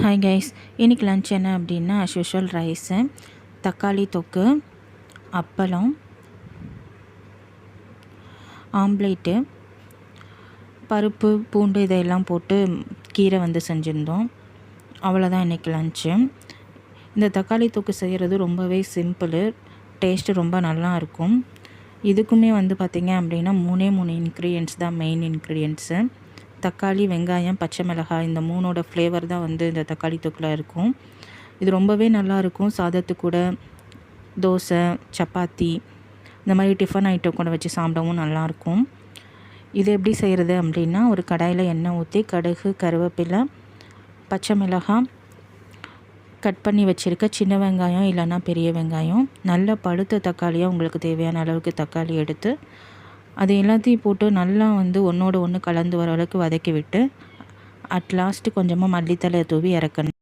Hi guys, இன்றைக்கி lunch என்ன அப்படின்னா ஆஸ் யூஷுவல் ரைஸு, தக்காளி தொக்கு, அப்பளம், ஆம்லேட்டு, பருப்பு பூண்டு இதையெல்லாம் போட்டு கீரை செஞ்சுருந்தோம். அவ்வளோதான் இன்றைக்கி லன்ச்சு. இந்த தக்காளி தொக்கு செய்கிறது ரொம்பவே சிம்பிளு, டேஸ்ட்டு ரொம்ப நல்லா இருக்கும். இதுக்குமே பார்த்திங்க அப்படின்னா 3 இன்க்ரீடியன்ட்ஸ் தான் மெயின் இன்க்ரீடியன்ட்ஸு. தக்காளி, வெங்காயம், பச்சை மிளகாய் இந்த 3ஓட ஃப்ளேவர் தான் இந்த தக்காளி தொக்கில் இருக்கும். இது ரொம்பவே நல்லாயிருக்கும். சாதத்து கூட, தோசை, சப்பாத்தி இந்த மாதிரி டிஃபன் ஐட்டம் கூட வச்சு சாப்பிடவும் நல்லாயிருக்கும். இது எப்படி செய்கிறது அப்படின்னா, ஒரு கடாயில் எண்ணெய் ஊற்றி கடுகு, கருவேப்பிலை, பச்சை மிளகாய், கட் பண்ணி வச்சுருக்க சின்ன வெங்காயம் இல்லைன்னா பெரிய வெங்காயம், நல்ல பழுத்த தக்காளியாக உங்களுக்கு தேவையான அளவுக்கு தக்காளி எடுத்து அது எல்லாத்தையும் போட்டு நல்லா ஒன்றோடு ஒன்று கலந்து வர அளவுக்கு வதக்கி விட்டு அட் லாஸ்ட்டு கொஞ்சமாக மல்லித்தழை தூவி இறக்கணும்.